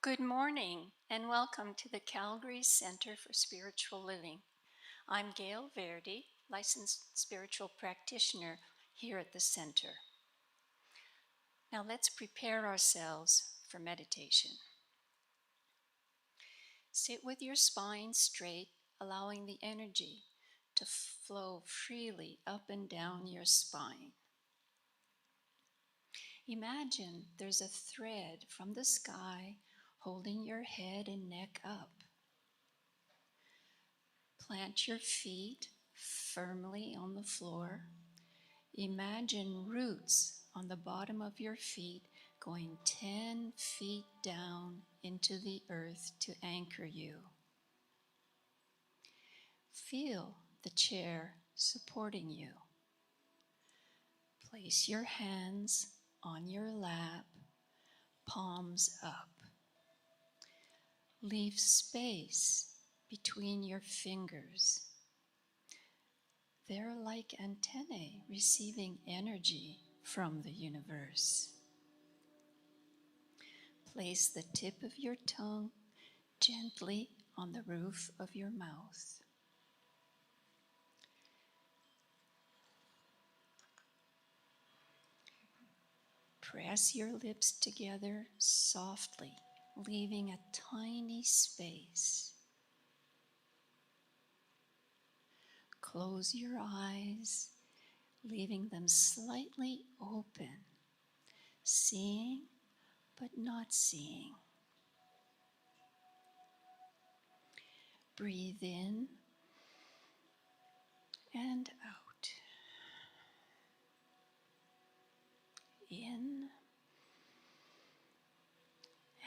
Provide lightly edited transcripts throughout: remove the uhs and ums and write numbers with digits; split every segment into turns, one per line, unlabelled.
Good morning and welcome to the Calgary Center for Spiritual Living. I'm Gail Verdi, licensed spiritual practitioner here at the center. Now let's prepare ourselves for meditation. Sit with your spine straight, allowing the energy to flow freely up and down your spine. Imagine there's a thread from the sky holding your head and neck up. Plant your feet firmly on the floor. Imagine roots on the bottom of your feet going 10 feet down into the earth to anchor you. Feel the chair supporting you. Place your hands on your lap, palms up. Leave space between your fingers. They're like antennae receiving energy from the universe. Place the tip of your tongue gently on the roof of your mouth. Press your lips together softly, leaving a tiny space. Close your eyes, leaving them slightly open, seeing but not seeing. Breathe in and out. In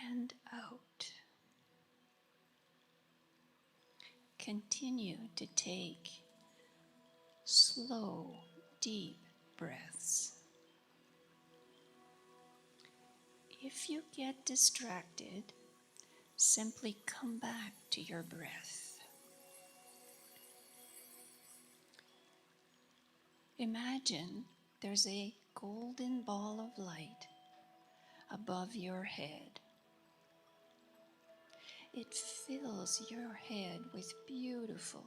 and out. Continue to take slow, deep breaths. If you get distracted, simply come back to your breath. Imagine there's a golden ball of light above your head. It fills your head with beautiful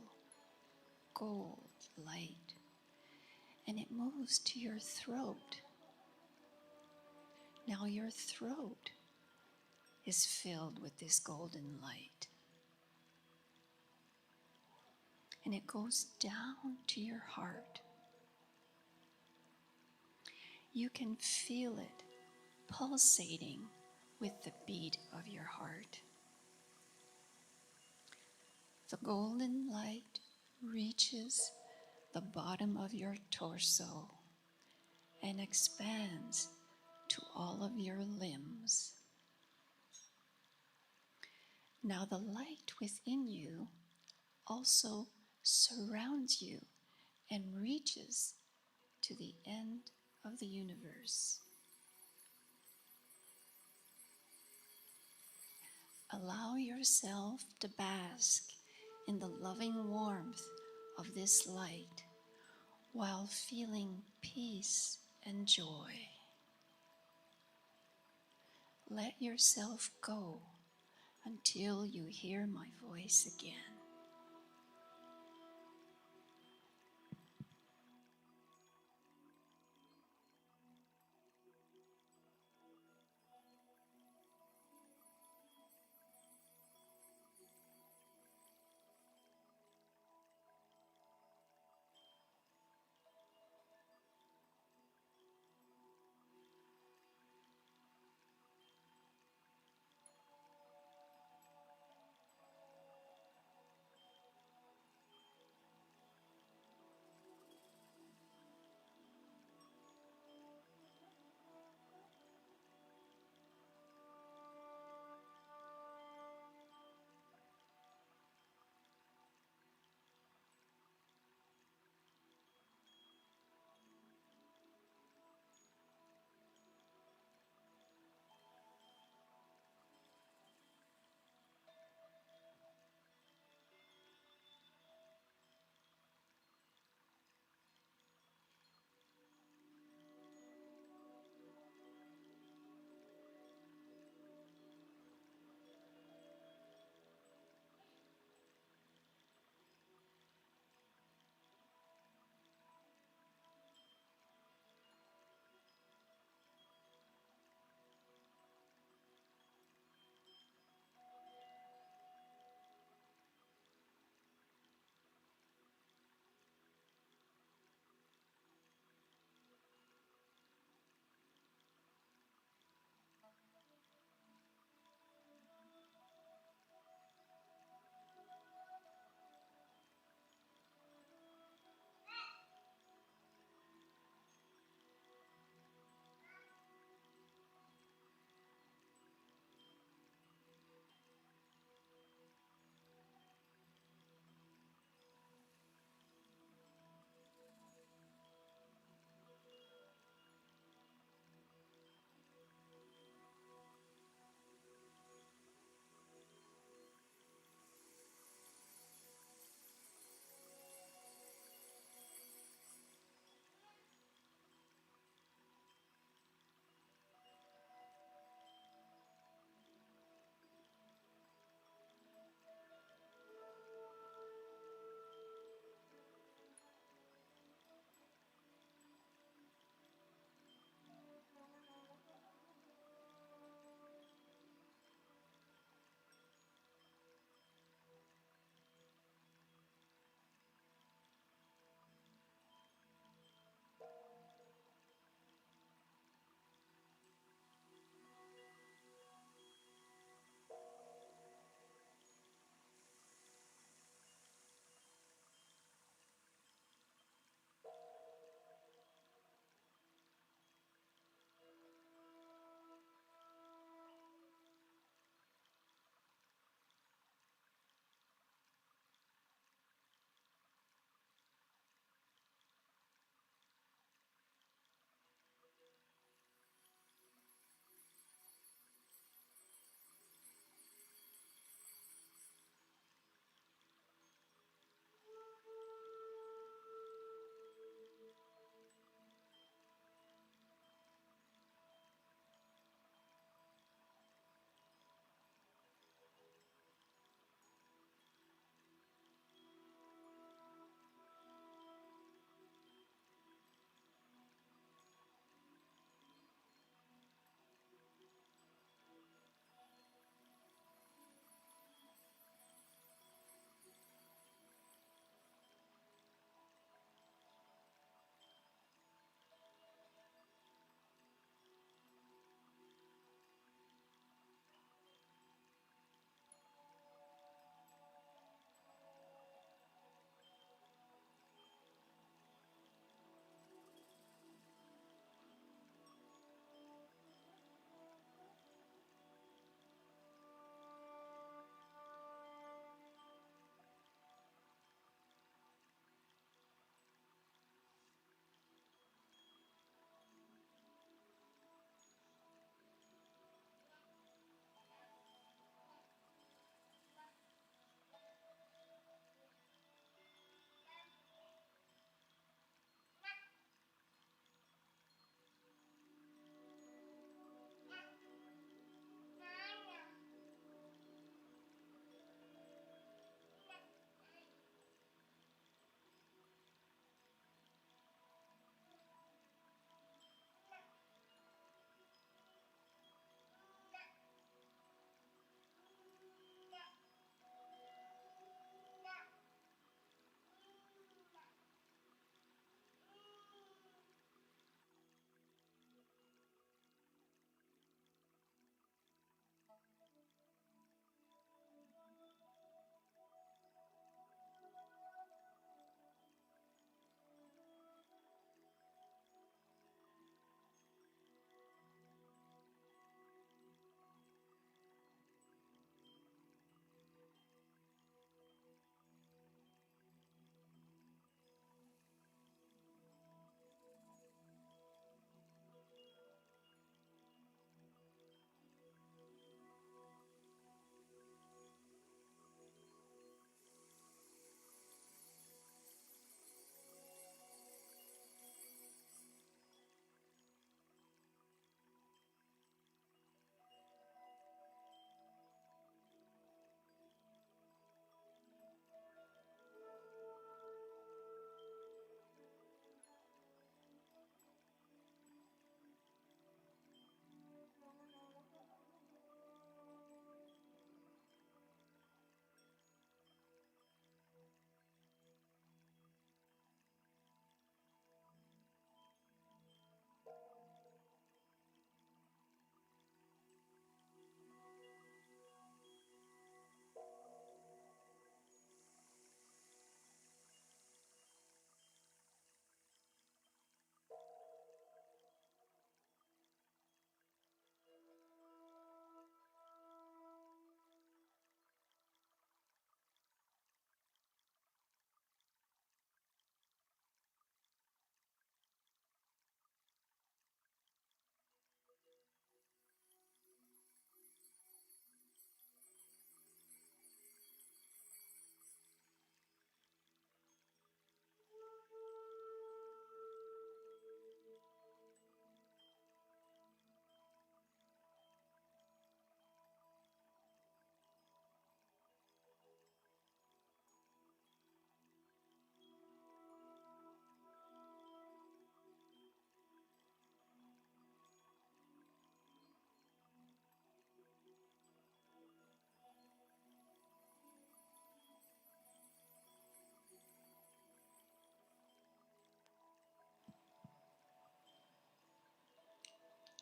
gold light, and it moves to your throat. Now your throat is filled with this golden light. And it goes down to your heart. You can feel it pulsating with the beat of your heart. The golden light reaches the bottom of your torso and expands to all of your limbs. Now the light within you also surrounds you and reaches to the end of the universe. Allow yourself to bask in the loving warmth of this light while feeling peace and joy. Let yourself go until you hear my voice again.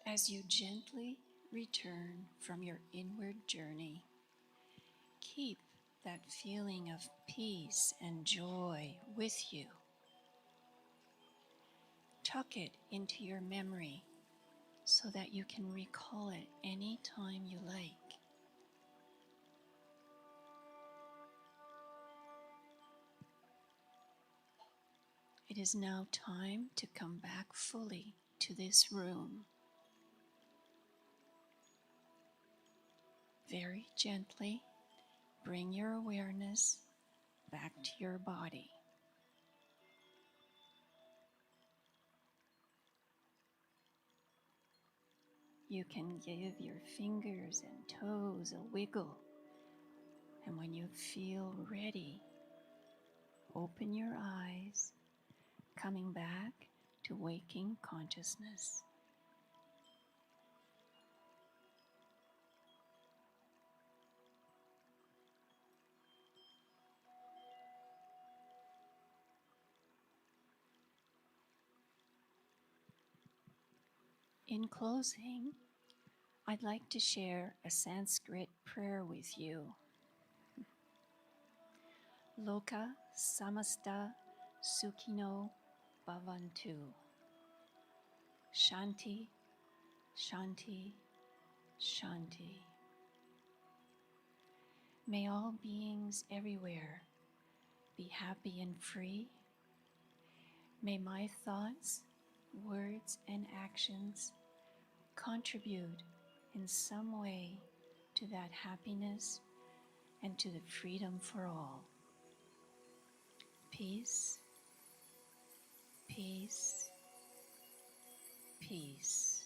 As you gently return from your inward journey, keep that feeling of peace and joy with you. Tuck it into your memory so that you can recall it any time you like. It is now time to come back fully to this room. Very gently bring your awareness back to your body. You can give your fingers and toes a wiggle, and when you feel ready, open your eyes, coming back to waking consciousness. In closing, I'd like to share a Sanskrit prayer with you. Loka samasta sukhino bhavantu. Shanti, shanti, shanti. May all beings everywhere be happy and free. May my thoughts, words, and actions contribute in some way to that happiness and to the freedom for all. Peace, peace, peace.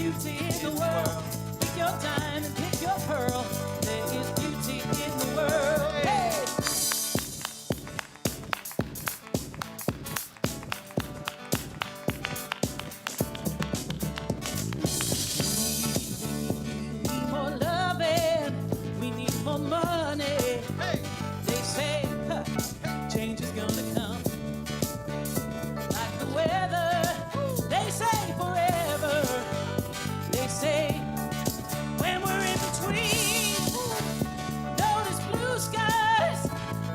beauty in the world. Pick your diamond, pick your pearl. There is beauty in the world. Hey! We need more loving. We need more money. Hey! They say change is gonna come. Like the weather, they say forever. They say when we're in between. Notice blue skies,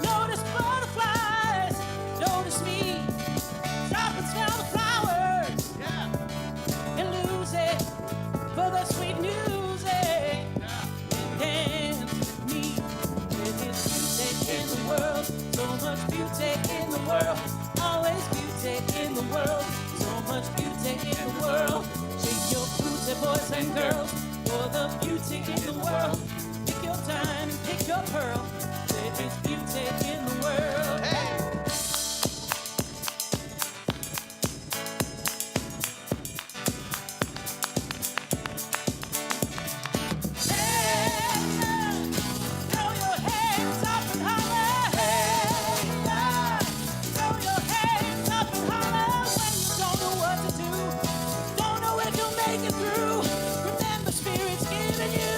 notice butterflies, notice me. Stop and smell the flowers, and lose it for the sweet music. And dance with me. There is beauty in the world, so much beauty in the world. Always beauty in the world, so much beauty in the world. Shake your booty, boys and girls, for the beauty in the world. Pick your time and pick your pearl. There is beauty in the world. Hey! Throw your hands up and holler. Hey, throw your hands up and holler when you don't know what to do. Don't know if you'll make it through. Remember, Spirit's giving you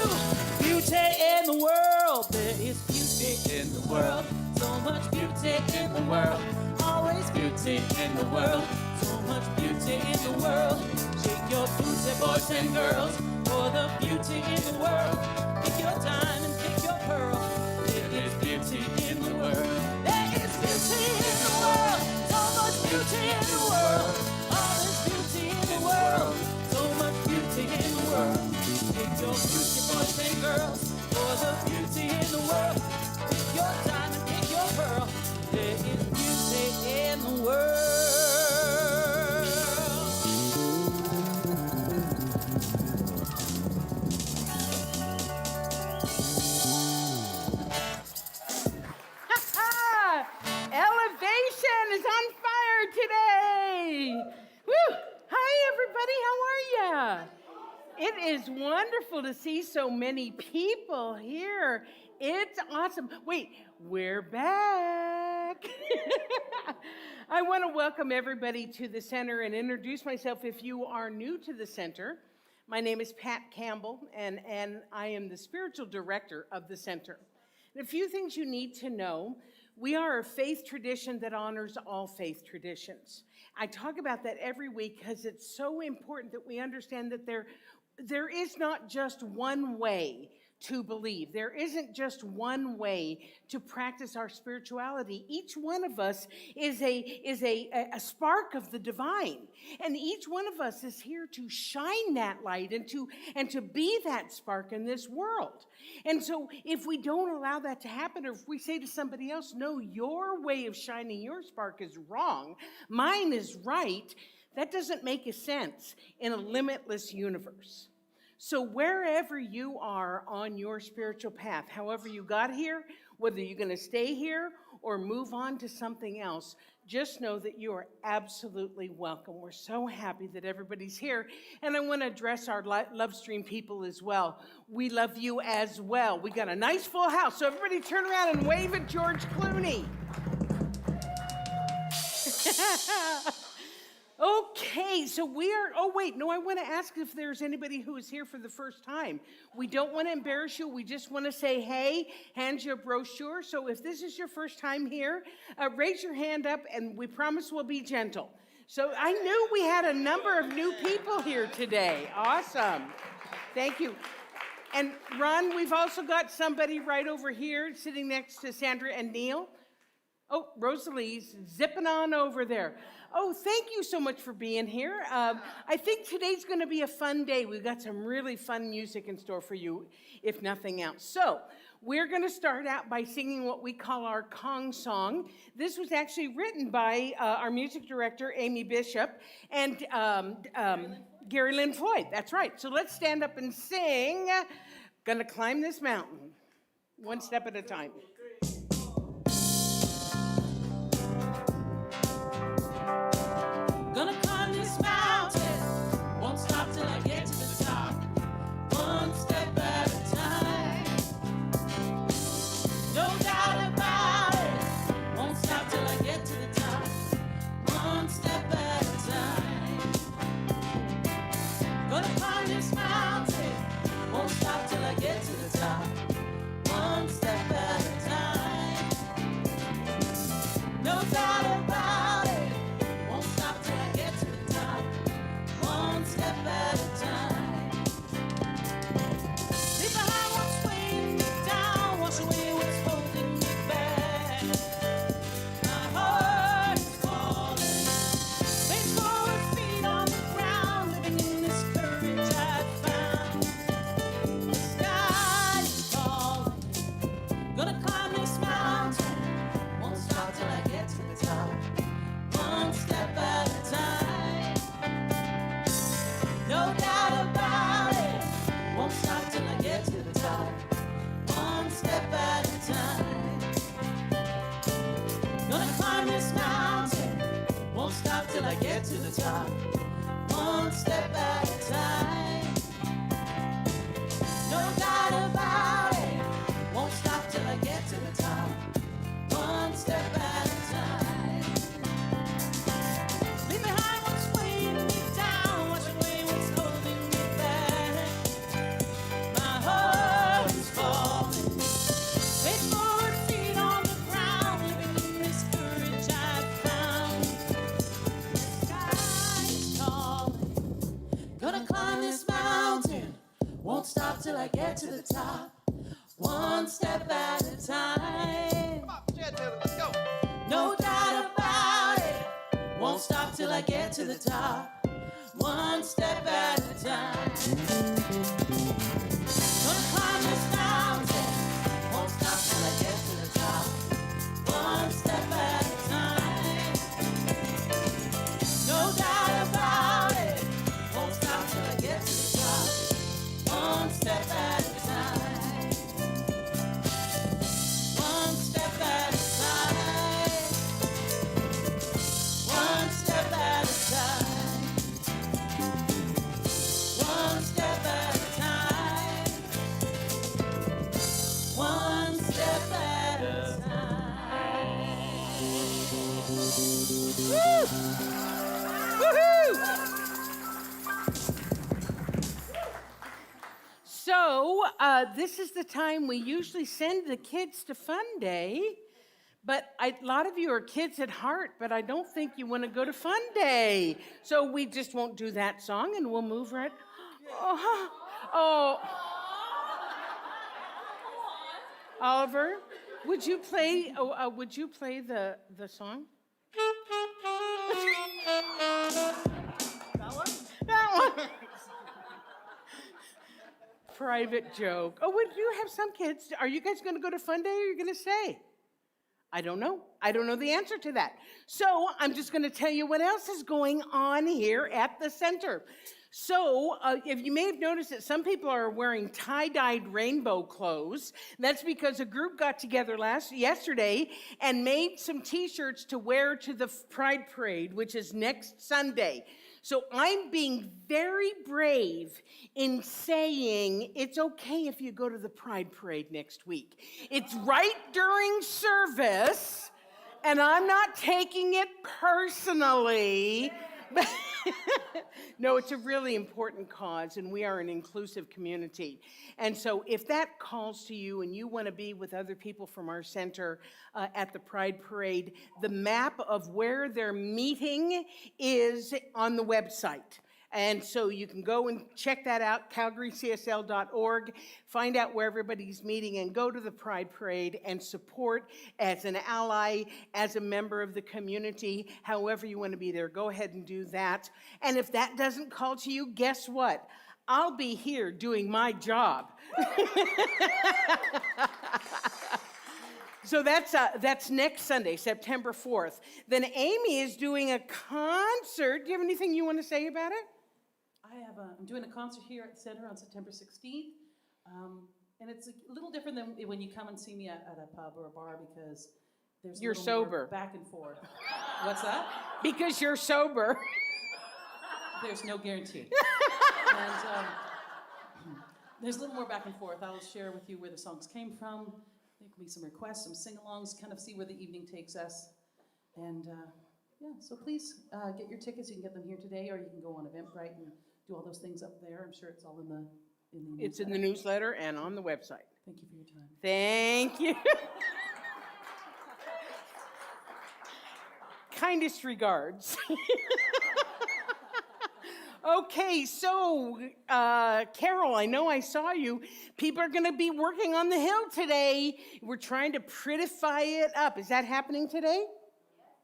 beauty in the world. There is beauty in the world. So much beauty in the world. Always beauty in the world. So much beauty in the world. Shake your booty, boys and girls, for the beauty in the world. Pick your diamond, pick your pearl. There is beauty in the world. There is beauty in the world. So much beauty in the world. All this beauty in the world. So much beauty in the world. Pick your beauty, boys and girls, for the beauty in the world. Pick your diamond, pick your pearl. There is beauty in the world.
Elevation is on fire today. Woo! Hi, everybody. How are ya? It is wonderful to see so many people here. It's awesome. Wait, we're back. I want to welcome everybody to the center and introduce myself if you are new to the center. My name is Pat Campbell, and I am the spiritual director of the center. And a few things you need to know. We are a faith tradition that honors all faith traditions. I talk about that every week because it's so important that we understand that there is not just one way to believe. There isn't just one way to practice our spirituality. Each one of us is a spark of the divine. And each one of us is here to shine that light and to be that spark in this world. And so if we don't allow that to happen, or if we say to somebody else, no, your way of shining your spark is wrong, mine is right, that doesn't make a sense in a limitless universe. So wherever you are on your spiritual path, however you got here, whether you're going to stay here or move on to something else, just know that you are absolutely welcome. We're so happy that everybody's here. And I want to address our Love Stream people as well. We love you as well. We got a nice full house. So everybody turn around and wave at George Clooney. Okay, so I want to ask if there's anybody who is here for the first time. We don't want to embarrass you. We just want to say, hey, hand you a brochure. So if this is your first time here, raise your hand up, and we promise we'll be gentle. So I knew we had a number of new people here today. Awesome. Thank you. And Ron, we've also got somebody right over here sitting next to Sandra and Neil. Oh, Rosalie's zipping on over there. Oh, thank you so much for being here. I think today's going to be a fun day. We've got some really fun music in store for you, if nothing else. So we're going to start out by singing what we call our Kong song. This was actually written by our music director, Amy Bishop, and Gary Lynn Floyd. That's right. So let's stand up and sing, Gonna Climb This Mountain, one step at a time.
Gonna climb this mountain, won't stop till I get to the top. to the top. One step at a time. No doubt about it. Won't stop till I get to the top. One step at a time. Leave behind what's weighing me down. Wash away what's holding me back. My heart is falling. Face forward, feet on the ground. Living in this courage I've found. The sky is calling. Gonna climb this mountain. Won't stop till I get to the top. One step at a time.
Come on, Chad Taylor, let's go.
No doubt about it. Won't stop till I get to the top. One step at a time. Gonna climb this mountain. Won't stop till I get to the top. One step at a time. No doubt about it. Won't stop till I get to the top. One step at a time. One step at a time. One step at a time. One step at a time. One step at a
Woohoo! So, this is the time we usually send the kids to Funday, but a lot of you are kids at heart, but I don't think you want to go to Funday. So we just won't do that song, and we'll move right. Oh. Oliver, would you play? Would you play the song? That one. Private joke. Oh, would you have some kids? Are you guys going to go to Funday, or are you going to stay? I don't know. I don't know the answer to that. So I'm just going to tell you what else is going on here at the center. So if you may have noticed that some people are wearing tie-dyed rainbow clothes. That's because a group got together yesterday and made some T-shirts to wear to the Pride Parade, which is next Sunday. So I'm being very brave in saying it's okay if you go to the Pride Parade next week. It's right during service, and I'm not taking it personally. No, it's a really important cause, and we are an inclusive community. And so if that calls to you and you want to be with other people from our center at the Pride Parade, the map of where they're meeting is on the website. And so you can go and check that out, calgarycsl.org, find out where everybody's meeting, and go to the Pride Parade and support as an ally, as a member of the community, however you want to be there. Go ahead and do that. And if that doesn't call to you, guess what? I'll be here doing my job. So that's next Sunday, September 4th. Then Amy is doing a concert. Do you have anything you want to say about it?
I'm doing a concert here at the center on September 16th, and it's a little different than when you come and see me at a pub or a bar because there's
You're
a little more
sober.
back and forth. What's that?
Because you're sober.
There's no guarantee. And there's a little more back and forth. I'll share with you where the songs came from. There can be some requests, some sing-alongs, kind of see where the evening takes us. And yeah, so please get your tickets. You can get them here today, or you can go on Eventbrite and do all those things up there. I'm sure it's all in the newsletter.
It's in the newsletter and on the website.
Thank you for your time.
Thank you. Kindest regards. Okay, so Carol, I know I saw you. People are going to be working on the hill today. We're trying to prettify it up. Is that happening today?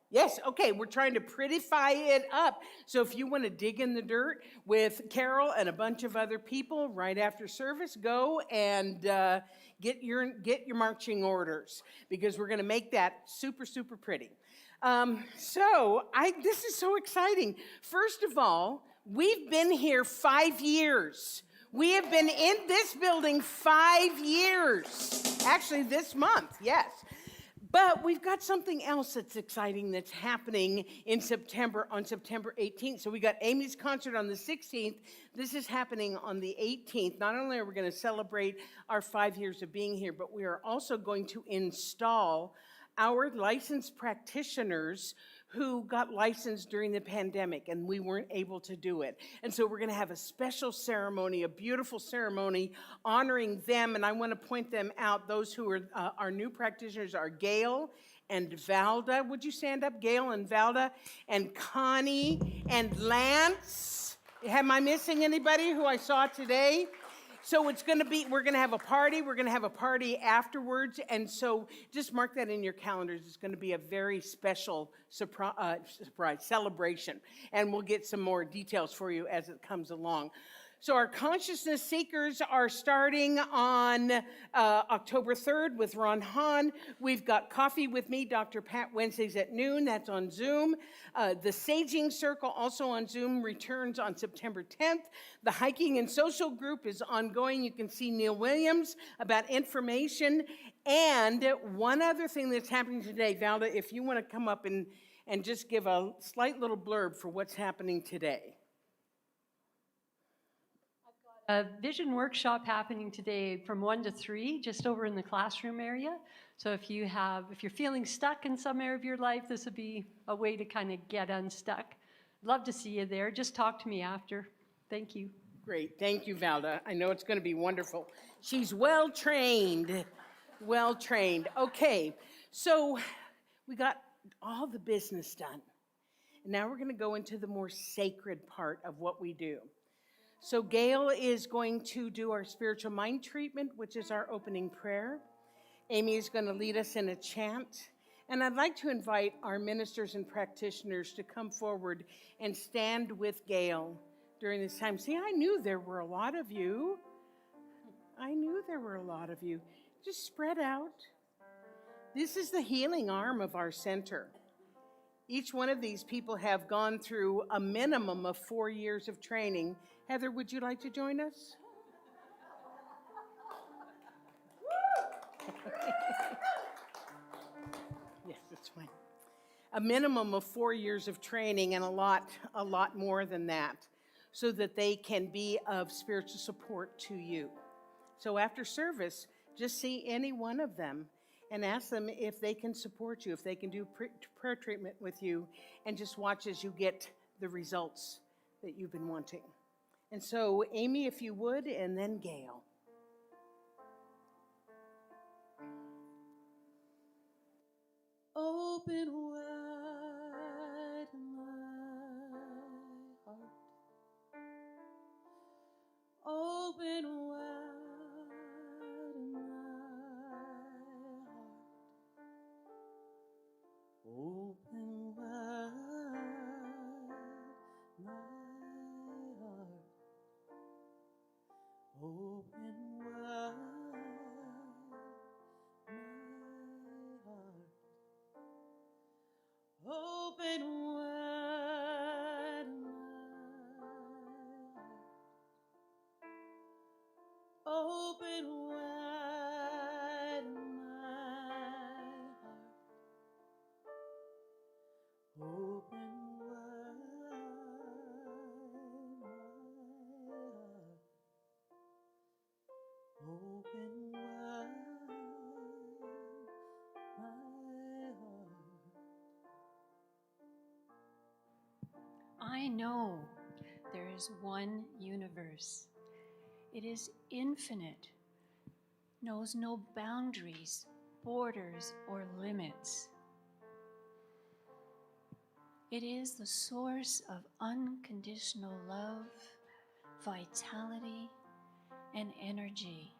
Yes, okay, we're trying to prettify it up. So if you want to dig in the dirt with Carol and a bunch of other people right after service, go and get your marching orders, because we're going to make that super, super pretty. This is so exciting. First of all, we've been here 5 years. We have been in this building 5 years. Actually, this month, yes. But we've got something else that's exciting that's happening in September, on September 18th. So we got Amy's concert on the 16th. This is happening on the 18th. Not only are we going to celebrate our 5 years of being here, but we are also going to install our licensed practitioners who got licensed during the pandemic and we weren't able to do it. And so we're going to have a special ceremony, a beautiful ceremony honoring them. And I want to point them out. Those who are our new practitioners are Gail and Valda. Would you stand up? Gail and Valda and Connie and Lance. Am I missing anybody who I saw today? So it's going to be, we're going to have a party. We're going to have a party afterwards. And so just mark that in your calendars. It's going to be a very special surprise celebration. And we'll get some more details for you as it comes along. So our consciousness seekers are starting on October 3rd with Ron Hahn. We've got Coffee with Me, Dr. Pat, Wednesdays at noon. That's on Zoom. The Saging Circle, also on Zoom, returns on September 10th. The Hiking and Social Group is ongoing. You can see Neil Williams about information. And one other thing that's happening today, Valda, if you want to come up and just give a slight little blurb for what's happening today.
A vision workshop happening today from 1 to 3, just over in the classroom area. So if you're feeling stuck in some area of your life, this would be a way to kind of get unstuck. Love to see you there. Just talk to me after. Thank you.
Great. Thank you, Valda. I know it's going to be wonderful. She's well trained. Well trained. Okay. So we got all the business done. And now we're going to go into the more sacred part of what we do. So Gail is going to do our spiritual mind treatment, which is our opening prayer. Amy is going to lead us in a chant. And I'd like to invite our ministers and practitioners to come forward and stand with Gail during this time. See, I knew there were a lot of you. Just spread out. This is the healing arm of our center. Each one of these people have gone through a minimum of 4 years of training. Heather, would you like to join us? Yes, that's fine. A minimum of 4 years of training and a lot more than that, so that they can be of spiritual support to you. So after service, just see any one of them and ask them if they can support you, if they can do prayer treatment with you, and just watch as you get the results that you've been wanting. And so, Amy, if you would, and then Gail.
Open wide my heart. Open wide my heart. Open wide my heart. Open wide my heart. Open wide my heart. Open wide my heart. Open wide my heart. Open wide my heart.
I know there is one universe. It is infinite, knows no boundaries, borders, or limits. It is the source of unconditional love, vitality, and energy.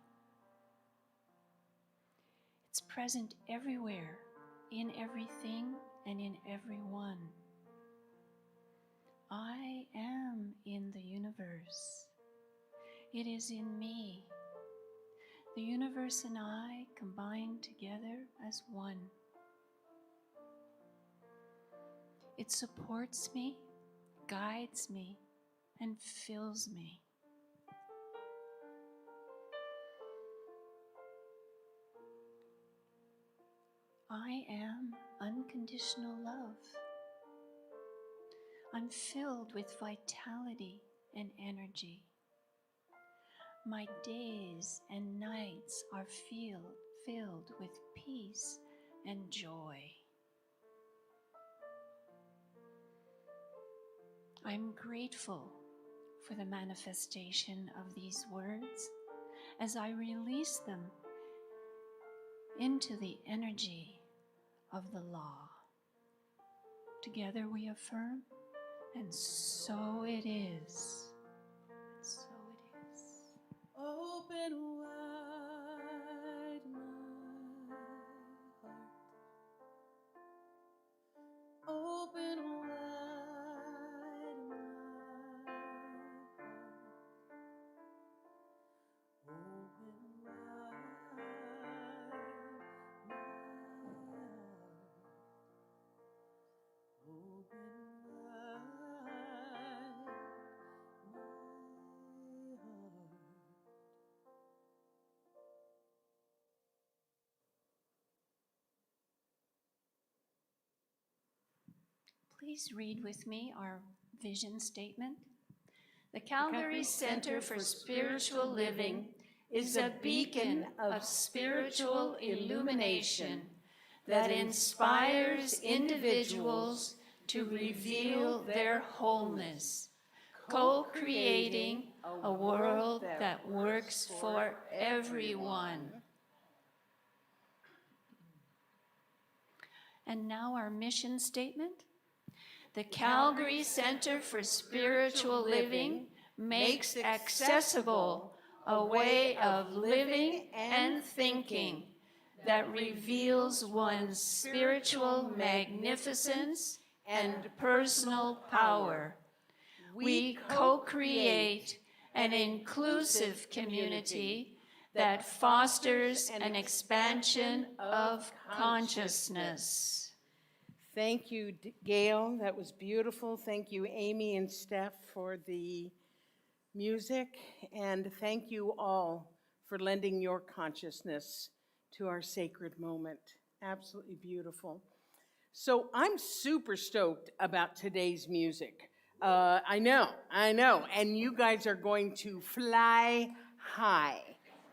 It's present everywhere, in everything, and in everyone. I am in the universe. It is in me. The universe and I combine together as one. It supports me, guides me, and fills me. I am unconditional love. I'm filled with vitality and energy. My days and nights are filled with peace and joy. I'm grateful for the manifestation of these words as I release them into the energy of the law. Together we affirm, and so it is. And so it is.
Open wide my heart. Open wide my heart. Open wide my heart. Open wide my heart.
Please read with me our vision statement. The Calgary Center for Spiritual Living is a beacon of spiritual illumination that inspires individuals to reveal their wholeness, co-creating a world that works for everyone. And now our mission statement. The Calgary Center for Spiritual Living makes accessible a way of living and thinking that reveals one's spiritual magnificence and personal power. We co-create an inclusive community that fosters an expansion of consciousness.
Thank you, Gail. That was beautiful. Thank you, Amy and Steph, for the music. And thank you all for lending your consciousness to our sacred moment. Absolutely beautiful. So I'm super stoked about today's music. I know. And you guys are going to fly high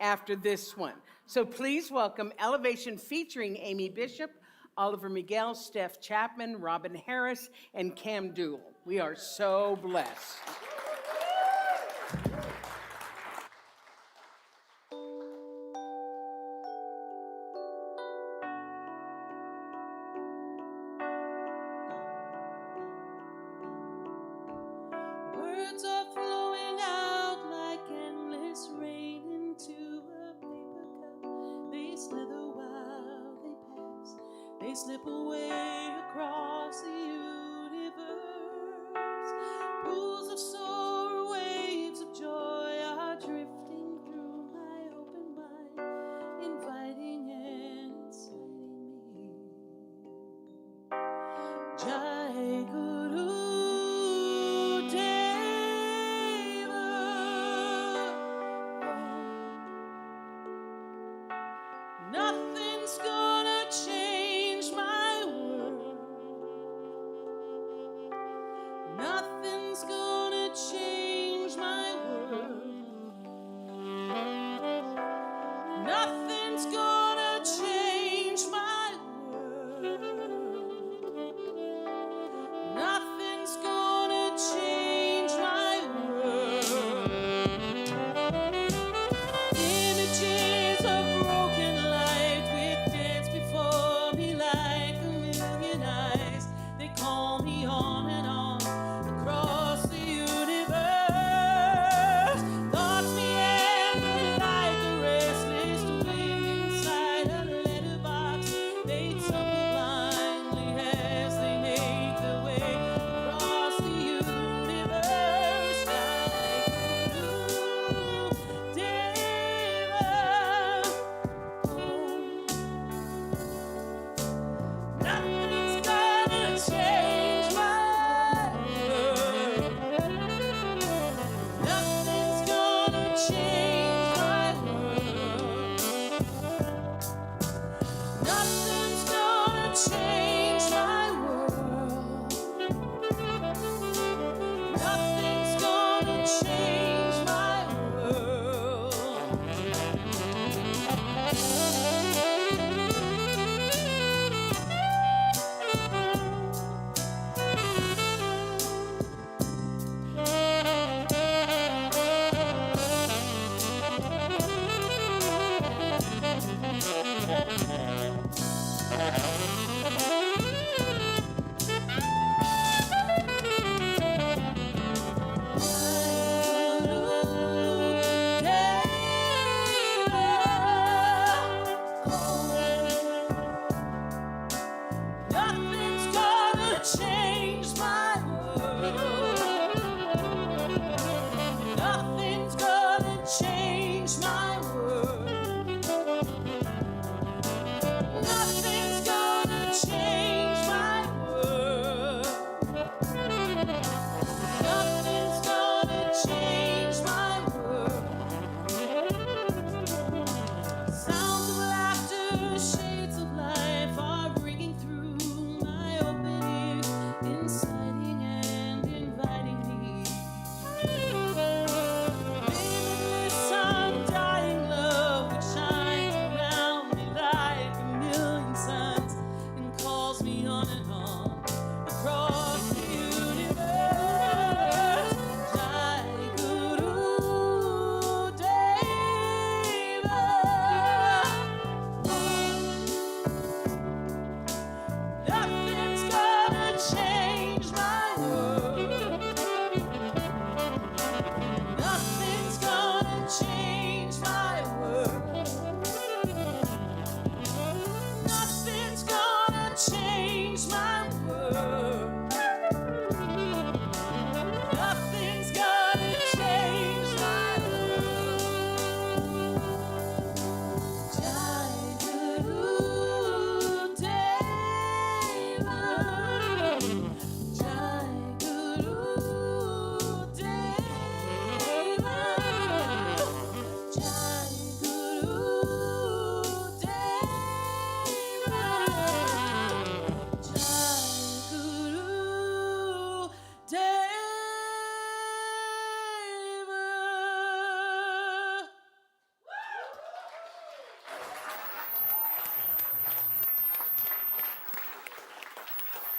after this one. So please welcome Elevation featuring Amy Bishop, Oliver Miguel, Steph Chapman, Robin Harris, and Cam Dool. We are so blessed.
Words are flowing out like endless rain into a paper cup. They slither while they pass. They slip away across the universe. Pools of sorrow, waves of joy are drifting through my open mind, inviting and inciting me. Jai Guru nothing's gonna change my world. Nothing's gonna change my world. Nothing's gonna change my world. Nothing's gonna change my world. Images of broken light with dance before me like a million eyes. They call me on and on across the universe. Thoughts meander like a restless wind inside a letterbox. They tumble blindly as they make their way across the universe. Like Guru Deva. Nothing's gonna change my world. Nothing's gonna change my world. Nothing's gonna
Nothing's gonna change my world. Nothing's gonna change my world. Nothing's gonna change my world. Nothing's gonna change my world. Sounds of laughter, shades of life are ringing through my open ears, inciting and inviting me. Limitless, undying love which shines around me like a million suns and calls me on and on across the universe. Jai Guru Deva. Nothing's gonna change my world. Nothing's gonna change my world. Nothing's gonna change my world. Nothing's gonna change my world. Jai Guru Deva. Jai Guru Deva. Jai Guru Deva. Jai Guru Deva.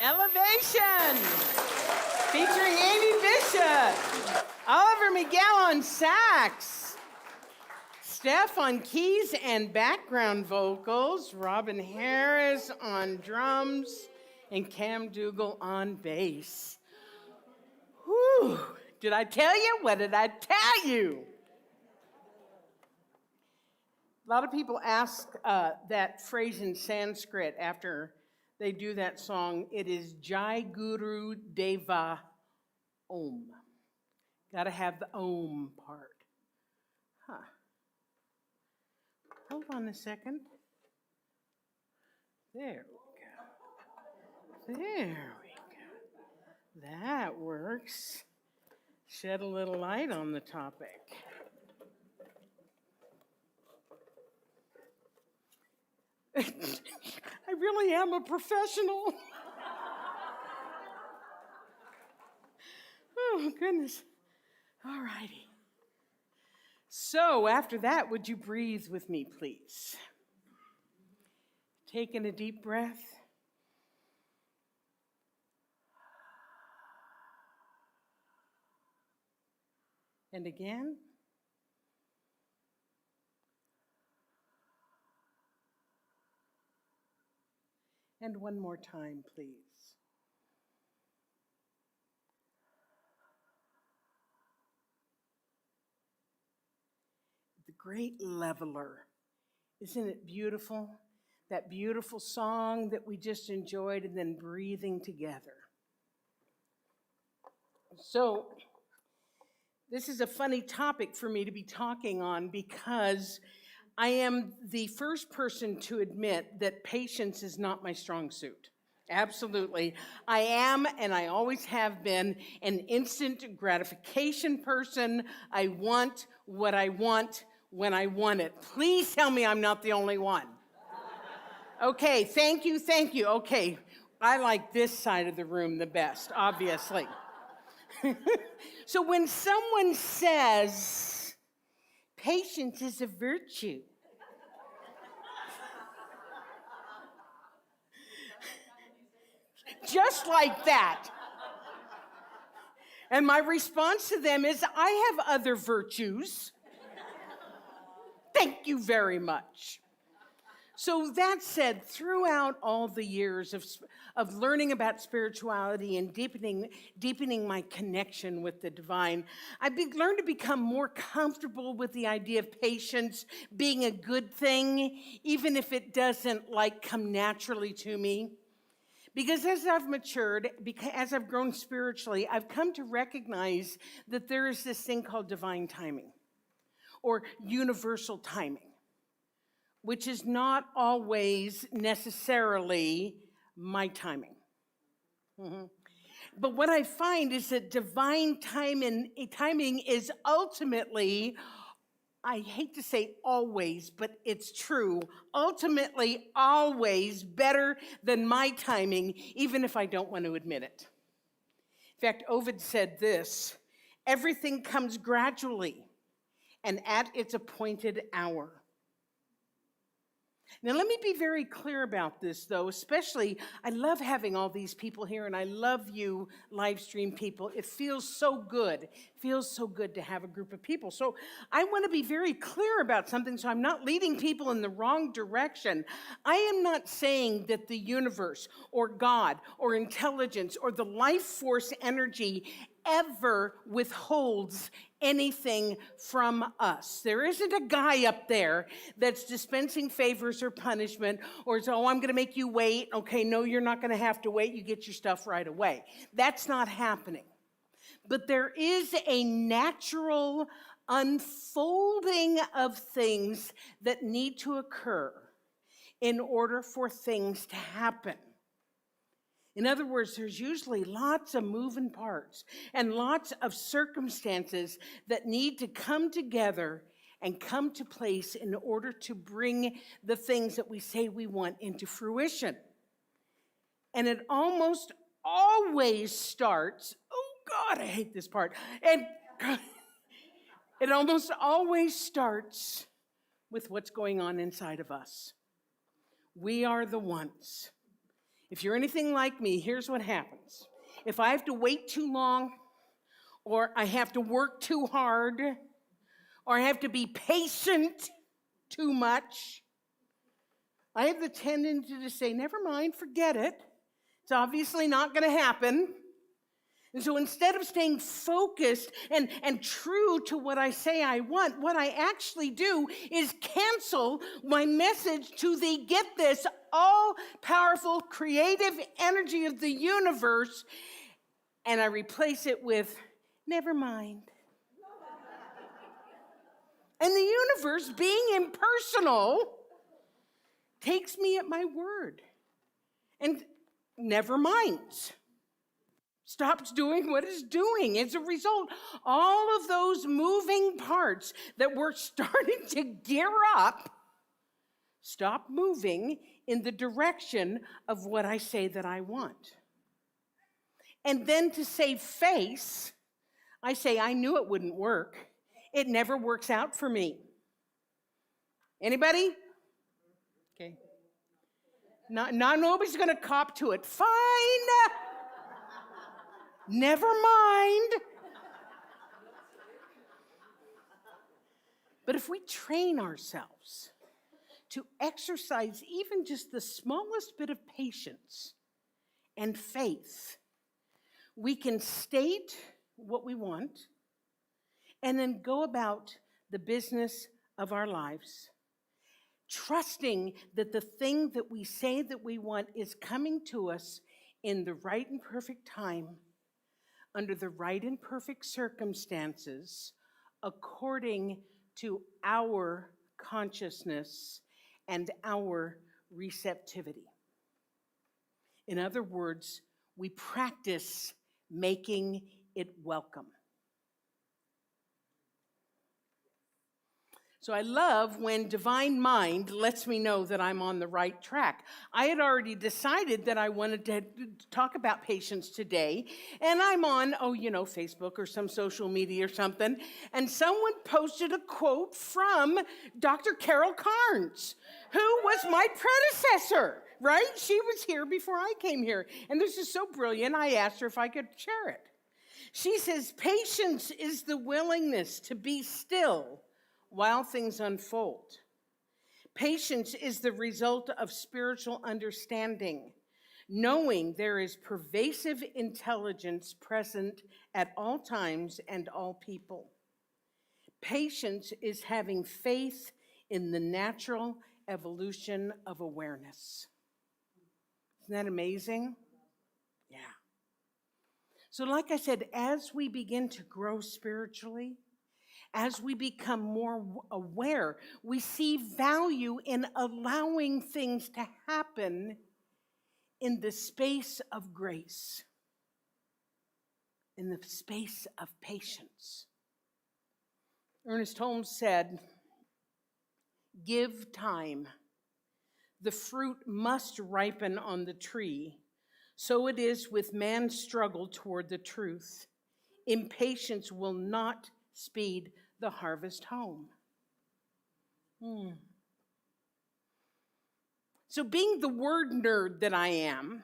Elevation, featuring Amy Bishop, Oliver Miguel on sax, Steph on keys and background vocals, Robin Harris on drums, and Cam Dougal on bass. Whew, did I tell you? What did I tell you? A lot of people ask that phrase in Sanskrit after they do that song. It is Jai Guru Deva Om. Gotta have the Om part. Huh. Hold on a second. There we go. There we go. That works. Shed a little light on the topic. I really am a professional. Oh, goodness. All righty. So after that, would you breathe with me, please? Taking a deep breath. And again. And one more time, please. The Great Leveler. Isn't it beautiful? That beautiful song that we just enjoyed, and then breathing together. So, this is a funny topic for me to be talking on because I am the first person to admit that patience is not my strong suit. Absolutely. I am, and I always have been, an instant gratification person. I want what I want when I want it. Please tell me I'm not the only one. Okay, thank you. Okay, I like this side of the room the best, obviously. So when someone says, patience is a virtue, just like that. And my response to them is, I have other virtues. Thank you very much. So that said, throughout all the years of learning about spirituality and deepening my connection with the divine, I've learned to become more comfortable with the idea of patience being a good thing, even if it doesn't come naturally to me. Because as I've matured, as I've grown spiritually, I've come to recognize that there is this thing called divine timing or universal timing, which is not always necessarily my timing. But what I find is that divine timing is ultimately, I hate to say always, but it's true, ultimately always better than my timing, even if I don't want to admit it. In fact, Ovid said this, everything comes gradually and at its appointed hour. Now, let me be very clear about this, though, especially, I love having all these people here, and I love you, live stream people. It feels so good. It feels so good to have a group of people. So I want to be very clear about something so I'm not leading people in the wrong direction. I am not saying that the universe or God or intelligence or the life force energy ever withholds anything from us. There isn't a guy up there that's dispensing favors or punishment or I'm going to make you wait. Okay, no, you're not going to have to wait. You get your stuff right away. That's not happening. But there is a natural unfolding of things that need to occur in order for things to happen. In other words, there's usually lots of moving parts and lots of circumstances that need to come together and come to place in order to bring the things that we say we want into fruition. And it almost always starts, oh God, I hate this part. And it almost always starts with what's going on inside of us. We are the ones. If you're anything like me, here's what happens. If I have to wait too long, or I have to work too hard, or I have to be patient too much, I have the tendency to say, never mind, forget it. It's obviously not going to happen. And so instead of staying focused and true to what I say I want, what I actually do is cancel my message to the, get this, all-powerful creative energy of the universe, and I replace it with, never mind. And the universe, being impersonal, takes me at my word and never minds. Stops doing what it's doing. As a result, all of those moving parts that were starting to gear up stop moving in the direction of what I say that I want. And then to save face, I say, I knew it wouldn't work. It never works out for me. Anybody? Okay. Nobody's going to cop to it. Fine. Never mind. But if we train ourselves to exercise even just the smallest bit of patience and faith, we can state what we want and then go about the business of our lives, trusting that the thing that we say that we want is coming to us in the right and perfect time, under the right and perfect circumstances, according to our consciousness and our receptivity. In other words, we practice making it welcome. So I love when divine mind lets me know that I'm on the right track. I had already decided that I wanted to talk about patience today, and I'm on, Facebook or some social media or something, and someone posted a quote from Dr. Carol Carnes, who was my predecessor, right? She was here before I came here, and this is so brilliant, I asked her if I could share it. She says, patience is the willingness to be still while things unfold. Patience is the result of spiritual understanding, knowing there is pervasive intelligence present at all times and all people. Patience is having faith in the natural evolution of awareness. Isn't that amazing? Yeah. So like I said, as we begin to grow spiritually, as we become more aware, we see value in allowing things to happen in the space of grace, in the space of patience. Ernest Holmes said, "Give time. The fruit must ripen on the tree. So it is with man's struggle toward the truth. Impatience will not speed the harvest home." So being the word nerd that I am,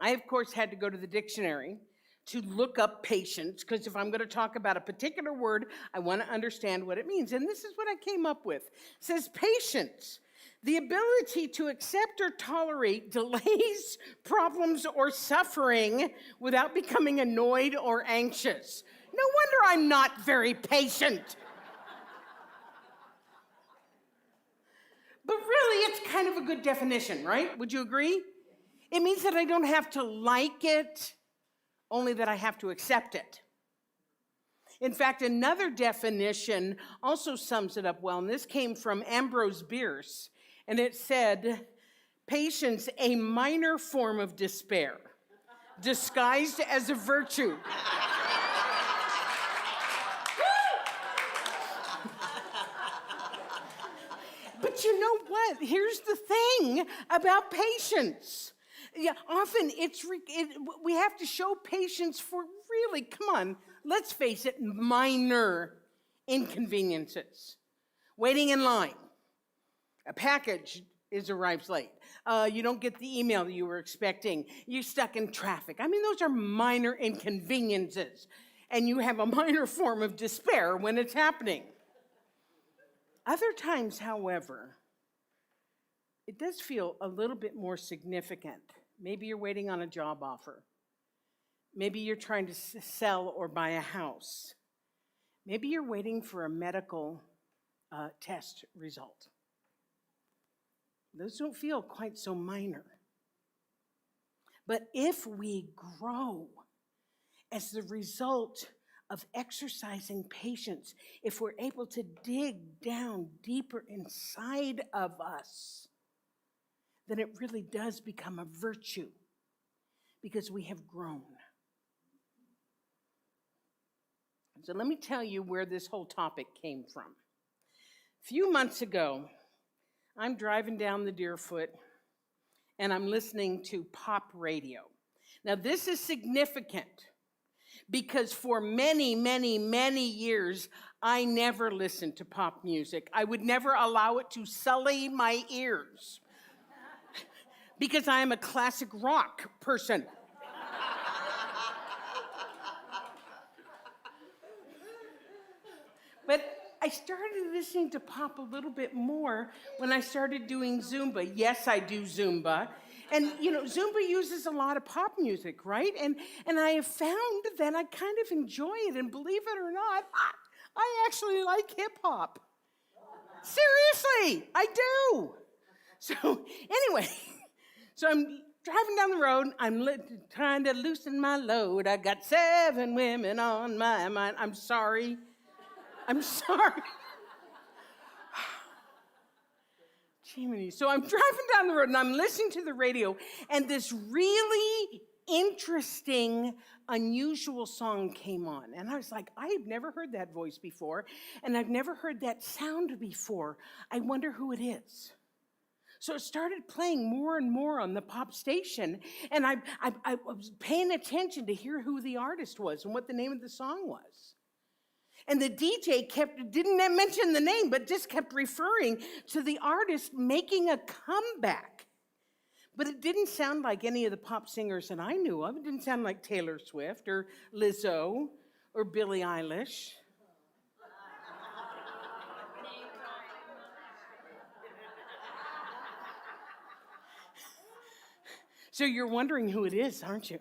I of course had to go to the dictionary to look up patience, because if I'm going to talk about a particular word, I want to understand what it means. And this is what I came up with. It says patience, the ability to accept or tolerate delays, problems, or suffering without becoming annoyed or anxious. No wonder I'm not very patient. But really, it's kind of a good definition, right? Would you agree? It means that I don't have to like it, only that I have to accept it. In fact, another definition also sums it up well, and this came from Ambrose Bierce, and it said, patience, a minor form of despair, disguised as a virtue. But you know what? Here's the thing about patience. Yeah, often we have to show patience for really, come on, let's face it, minor inconveniences. Waiting in line. A package arrives late. You don't get the email that you were expecting. You're stuck in traffic. I mean, those are minor inconveniences. And you have a minor form of despair when it's happening. Other times, however, it does feel a little bit more significant. Maybe you're waiting on a job offer. Maybe you're trying to sell or buy a house. Maybe you're waiting for a medical test result. Those don't feel quite so minor. But if we grow as the result of exercising patience, if we're able to dig down deeper inside of us, then it really does become a virtue because we have grown. So let me tell you where this whole topic came from. A few months ago, I'm driving down the Deerfoot and I'm listening to pop radio. Now this is significant because for many, many, many years, I never listened to pop music. I would never allow it to sully my ears because I am a classic rock person. But I started listening to pop a little bit more when I started doing Zumba. Yes, I do Zumba. And, you know, Zumba uses a lot of pop music, right? And I have found that I kind of enjoy it. And believe it or not, I actually like hip hop. Seriously, I do. So anyway, so I'm driving down the road. I'm trying to loosen my load. I got 7 women on my mind. I'm sorry. Jiminy. So I'm driving down the road and I'm listening to the radio, and this really interesting, unusual song came on. And I was like, I have never heard that voice before, and I've never heard that sound before. I wonder who it is. So it started playing more and more on the pop station, and I was paying attention to hear who the artist was and what the name of the song was. And the DJ didn't mention the name, but just kept referring to the artist making a comeback. But it didn't sound like any of the pop singers that I knew of. It didn't sound like Taylor Swift or Lizzo or Billie Eilish. So you're wondering who it is, aren't you?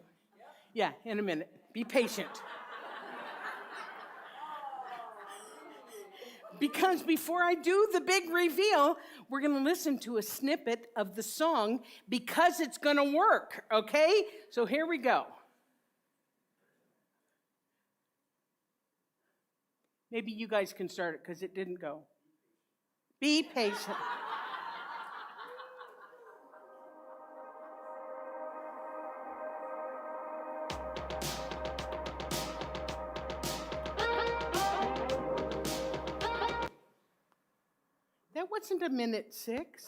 Yeah, in a minute. Be patient. Because before I do the big reveal, we're going to listen to a snippet of the song because it's going to work, okay? So here we go. Maybe you guys can start it because it didn't go. Be patient. That wasn't a minute 6.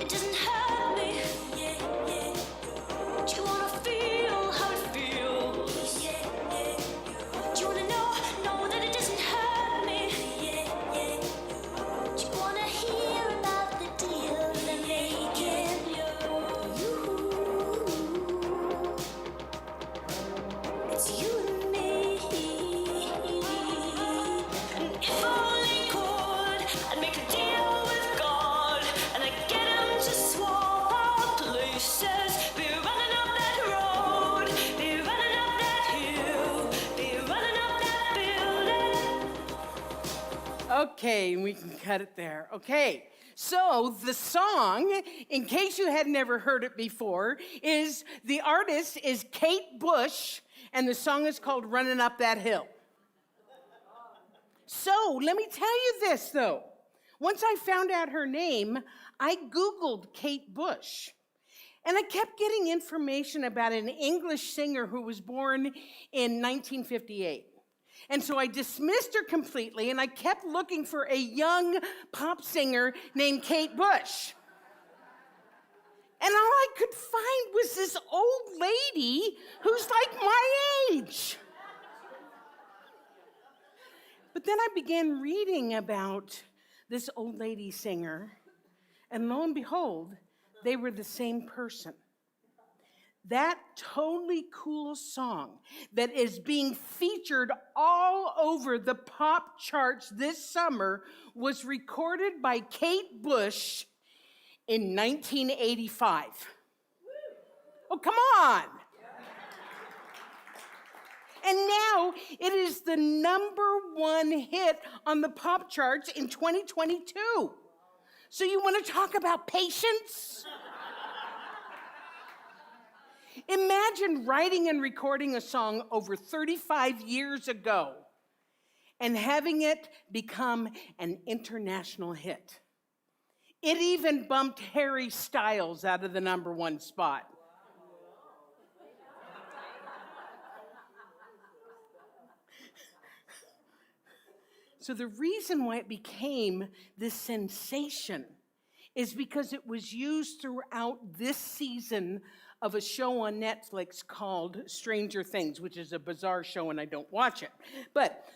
It doesn't hurt me. Do you wanna feel how it feels? Do you wanna know that it doesn't hurt me? Do you wanna hear about the deal they're making? It's you and me. If only could, I'd make a deal with God, and I'd get him to swap our places. Be running up that road, be running up that hill, be running up that building.
Okay, we can cut it there. Okay, so the song, in case you had never heard it before, is the artist is Kate Bush, and the song is called Running Up That Hill. So let me tell you this, though. Once I found out her name, I Googled Kate Bush. And I kept getting information about an English singer who was born in 1958. And so I dismissed her completely, and I kept looking for a young pop singer named Kate Bush. And all I could find was this old lady who's like my age. But then I began reading about this old lady singer, and lo and behold, they were the same person. That totally cool song that is being featured all over the pop charts this summer was recorded by Kate Bush in 1985. Oh, come on. And now it is the #1 hit on the pop charts in 2022. So you want to talk about patience? Imagine writing and recording a song over 35 years ago and having it become an international hit. It even bumped Harry Styles out of the #1 spot. So the reason why it became this sensation is because it was used throughout this season of a show on Netflix called Stranger Things, which is a bizarre show and I don't watch it. But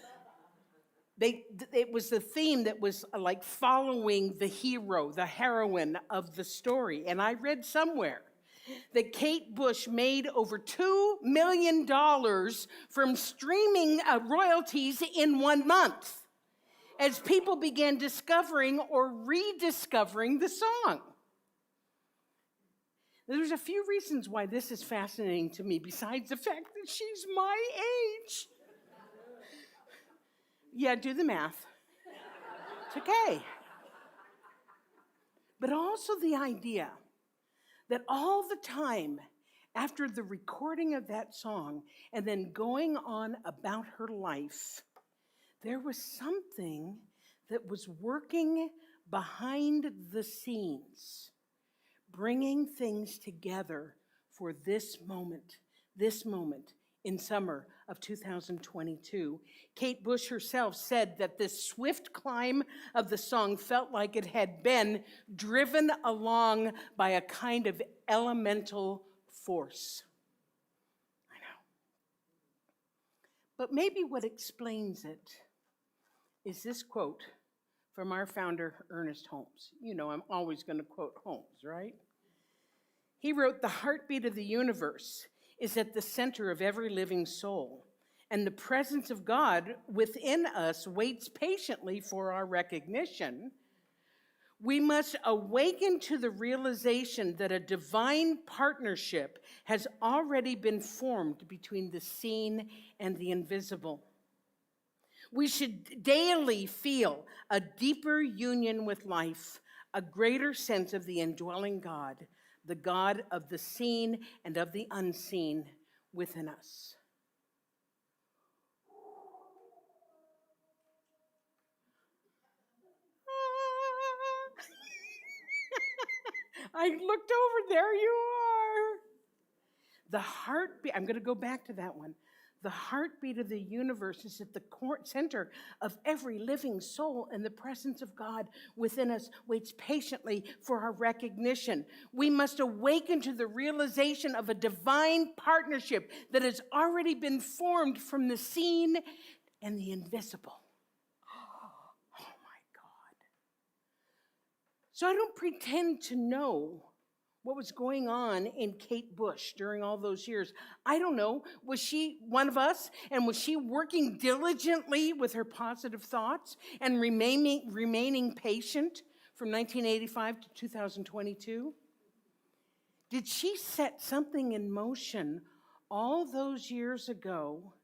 it was the theme that was like following the hero, the heroine of the story. And I read somewhere that Kate Bush made over $2 million from streaming royalties in 1 month as people began discovering or rediscovering the song. There's a few reasons why this is fascinating to me, besides the fact that she's my age. Yeah, do the math. It's okay. But also the idea that all the time after the recording of that song and then going on about her life, there was something that was working behind the scenes, bringing things together for this moment in summer of 2022. Kate Bush herself said that this swift climb of the song felt like it had been driven along by a kind of elemental force. I know. But maybe what explains it is this quote from our founder, Ernest Holmes. You know, I'm always going to quote Holmes, right? He wrote, "The heartbeat of the universe is at the center of every living soul, and the presence of God within us waits patiently for our recognition. We must awaken to the realization that a divine partnership has already been formed between the seen and the invisible. We should daily feel a deeper union with life, a greater sense of the indwelling God, the God of the seen and of the unseen within us." I looked over, there you are. The heartbeat, I'm going to go back to that one. The heartbeat of the universe is at the center of every living soul, and the presence of God within us waits patiently for our recognition. We must awaken to the realization of a divine partnership that has already been formed from the seen and the invisible. Oh my God. So I don't pretend to know what was going on in Kate Bush during all those years. I don't know. Was she one of us? And was she working diligently with her positive thoughts and remaining patient from 1985 to 2022? Did she set something in motion all those years ago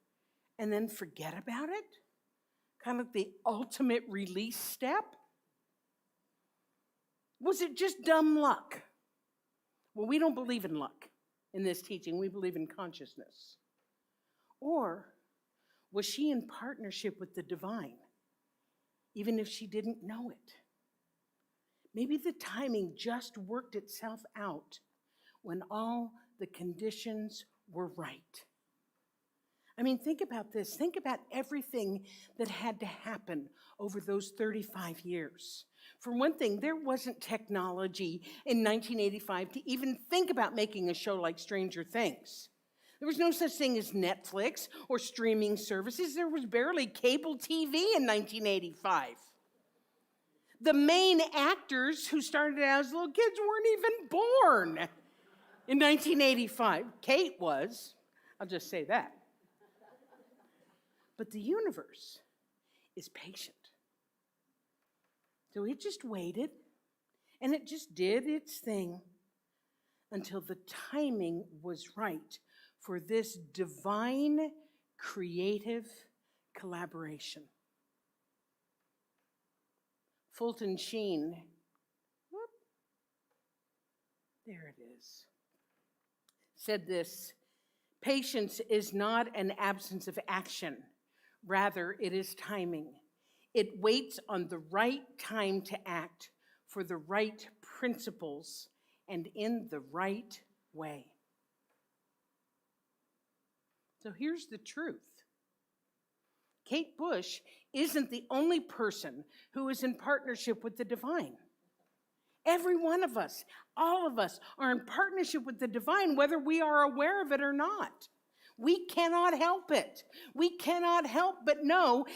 and then forget about it? Kind of the ultimate release step? Was it just dumb luck? Well, we don't believe in luck in this teaching. We believe in consciousness. Or was she in partnership with the divine, even if she didn't know it? Maybe the timing just worked itself out when all the conditions were right. I mean, think about this. Think about everything that had to happen over those 35 years. For one thing, there wasn't technology in 1985 to even think about making a show like Stranger Things. There was no such thing as Netflix or streaming services. There was barely cable TV in 1985. The main actors who started out as little kids weren't even born in 1985. Kate was. I'll just say that. But the universe is patient. So it just waited, and it just did its thing until the timing was right for this divine creative collaboration. Fulton Sheen, there it is, said this: "Patience is not an absence of action. Rather, it is timing. It waits on the right time to act for the right principles and in the right way." So here's the truth. Kate Bush isn't the only person who is in partnership with the divine. Every one of us, all of us, are in partnership with the divine, whether we are aware of it or not. We cannot help it. We cannot help but know,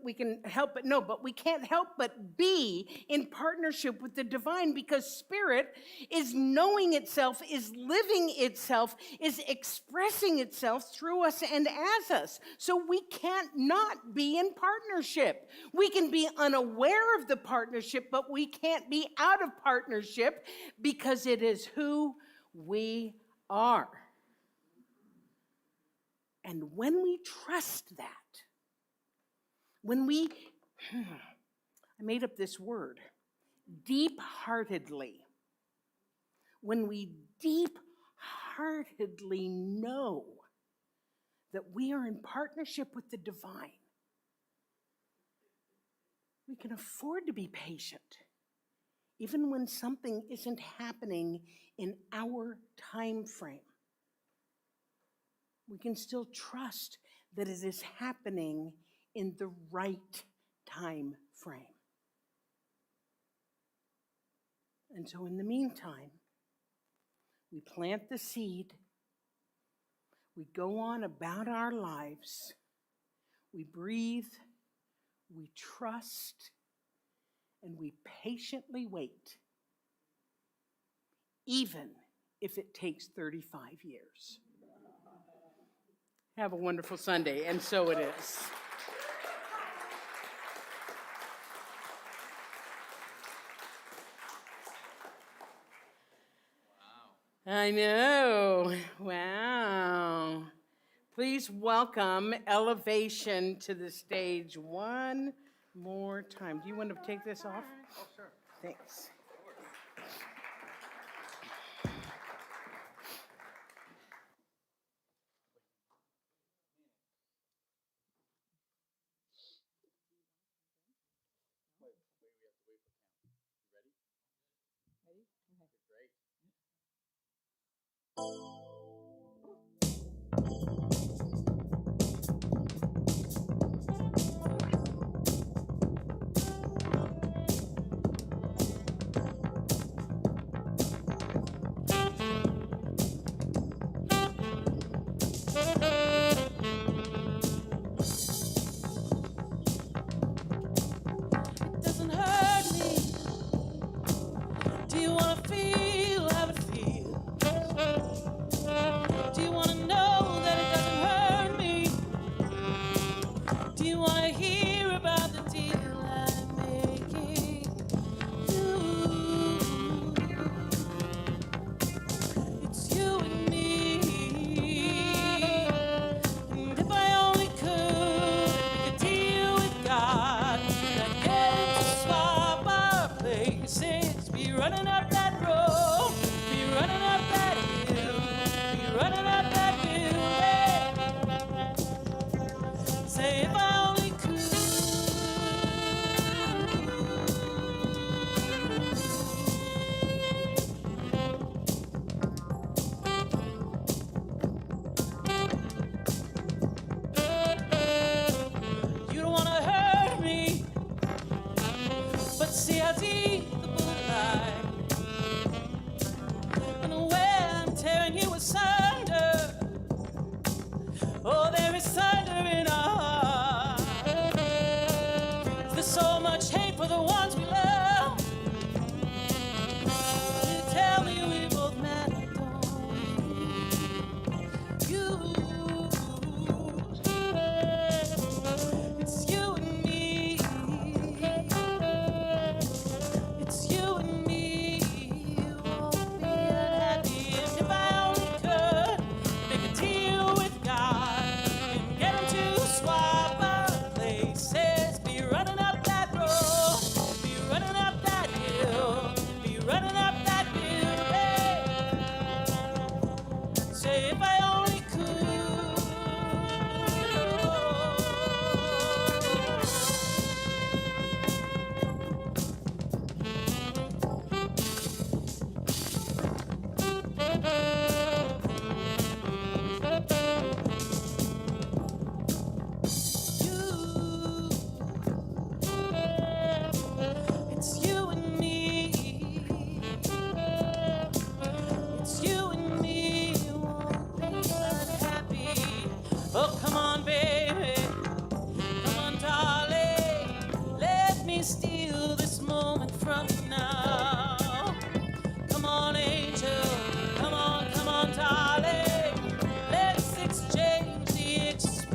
we can help but know, but we can't help but be in partnership with the divine, because Spirit is knowing itself, is living itself, is expressing itself through us and as us. So we can't not be in partnership. We can be unaware of the partnership, but we can't be out of partnership because it is who we are. And when we trust that, when we, I made up this word, deep-heartedly, when we deep-heartedly know that we are in partnership with the divine, we can afford to be patient, even when something isn't happening in our time frame. We can still trust that it is happening in the right time frame. And so in the meantime, we plant the seed, we go on about our lives, we breathe, we trust, and we patiently wait, even if it takes 35 years. Have a wonderful Sunday, and so it is. I know. Wow. Please welcome Elevation to the stage one more time. Do you want to take this off?
Oh, sure.
Thanks.
It doesn't hurt me. Do you wanna feel how it feels? Do you wanna know that it doesn't hurt me? Do you wanna hear about the deal I'm making? It's you and me. And if I only could make a deal with God, I'd get to swap our places, be running up that road, be running up that hill, be running up that hill. Say if I only could. You don't wanna hurt me, but see I see the bullseye. And where I'm tearing you asunder, oh, there is thunder in our hearts. There's so much hate for the ones we love. You tell me we both matter, don't we? It's you and me. It's you and me. You won't be unhappy. And if I only could make a deal with God and get him to swap our places, be running up that road, be running up that hill, be running up that hill. Say if I only could. It's you and me. It's you and me. You won't be unhappy. Oh, come on, baby. Come on, darling. Let me steal this moment from you now. Come on, angel. Come on, darling. Let's exchange the experience.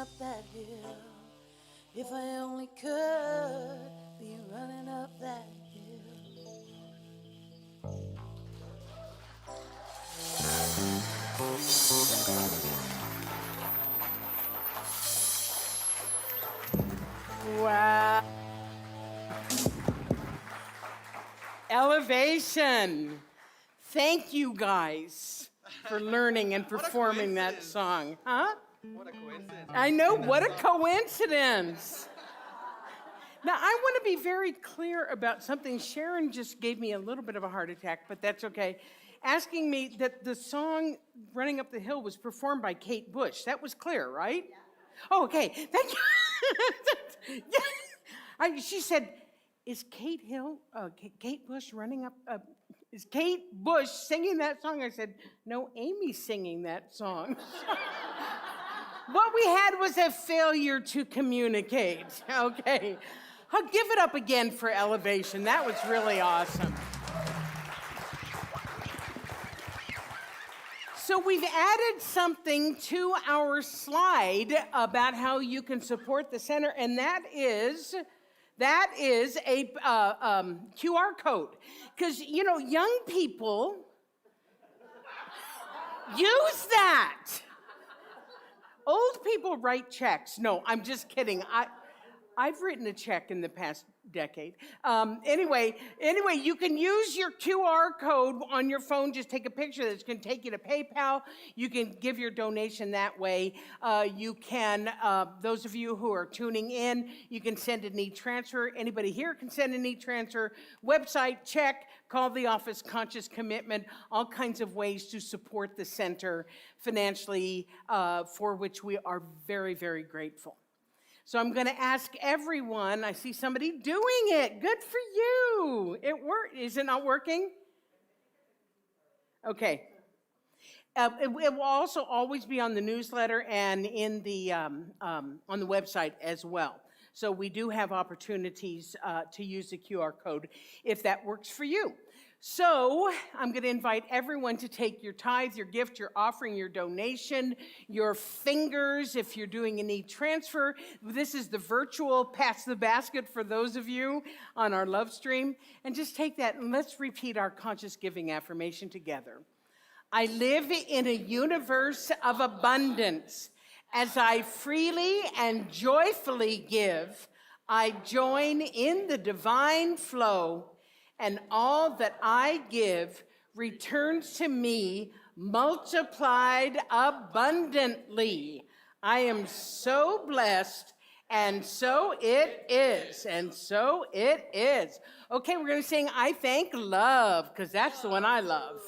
up that hill. If I only could be running up that hill.
Wow. Elevation. Thank you guys for learning and performing that
coincidence.
song. Huh?
What a coincidence.
I know, what a coincidence. Now, I want to be very clear about something. Sharon just gave me a little bit of a heart attack, but that's okay. Asking me that the song Running Up the Hill was performed by Kate Bush. That was clear, right? Yeah. Oh, okay. Thank you. Yeah. She said, is Kate Bush running up, is Kate Bush singing that song? I said, no, Amy's singing that song. What we had was a failure to communicate, okay? I'll give it up again for Elevation. That was really awesome. So we've added something to our slide about how you can support the center, and that is a QR code. Because, you know, young people use that. Old people write checks. No, I'm just kidding. I've written a check in the past decade. Anyway, you can use your QR code on your phone. Just take a picture. That's going to take you to PayPal. You can give your donation that way. You can, those of you who are tuning in, you can send an e-transfer. Anybody here can send an e-transfer. Website, check, call the office, conscious commitment, all kinds of ways to support the center financially, for which we are very, very grateful. So I'm going to ask everyone, I see somebody doing it. Good for you. It worked. Is it not working? Okay. It will also always be on the newsletter and in the on the website as well. So we do have opportunities to use the QR code if that works for you. So I'm going to invite everyone to take your tithe, your gift, your offering, your donation, your fingers, if you're doing an e-transfer. This is the virtual pass the basket for those of you on our love stream. And just take that and let's repeat our conscious giving affirmation together. I live in a universe of abundance. As I freely and joyfully give, I join in the divine flow, and all that I give returns to me multiplied abundantly. I am so blessed, and so it is, and so it is. Okay, we're going to sing I Thank Love, because that's the one I love.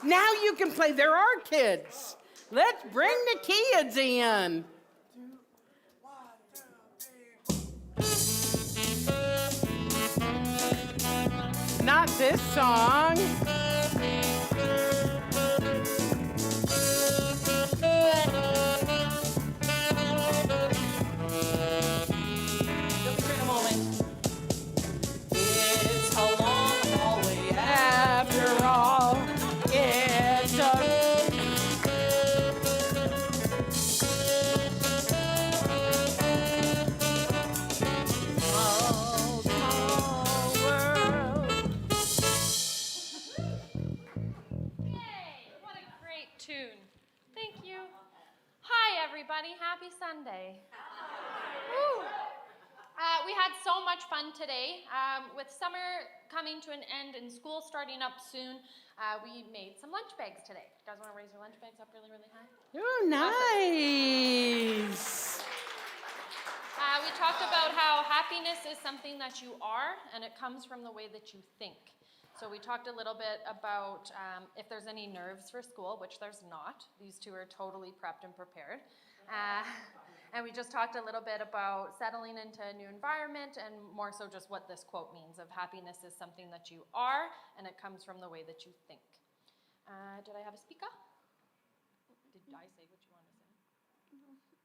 Now you can play. There are kids. Let's bring the kids in. Not this song.
everybody. Happy Sunday. Woo. We had so much fun today. With summer coming to an end and school starting up soon, we made some lunch bags today. You guys want to raise your lunch bags up really, really high?
Oh, nice.
We talked about how happiness is something that you are, and it comes from the way that you think. So we talked a little bit about if there's any nerves for school, which there's not. These two are totally prepped and prepared. And we just talked a little bit about settling into a new environment and more so just what this quote means of happiness is something that you are, and it comes from the way that you think. Did I have a speaker? Did I say what you wanted to say?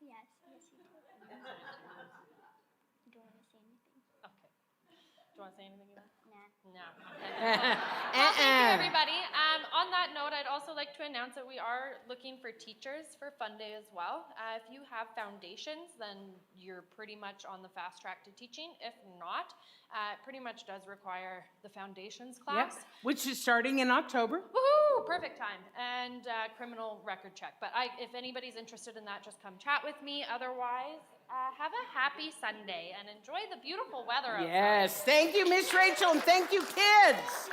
Yes, you do. Do you want to say anything?
Okay. Do you want to say anything, Eva?
Nah.
No. Okay. Well, thank you, everybody. On that note, I'd also like to announce that we are looking for teachers for Funday as well. If you have foundations, then you're pretty much on the fast track to teaching. If not, it pretty much does require the foundations class.
Yep. Which is starting in October.
Woohoo! Perfect time. And criminal record check. But if anybody's interested in that, just come chat with me. Otherwise, have a happy Sunday and enjoy the beautiful weather outside.
Yes, thank you, Miss Rachel, and thank you, kids.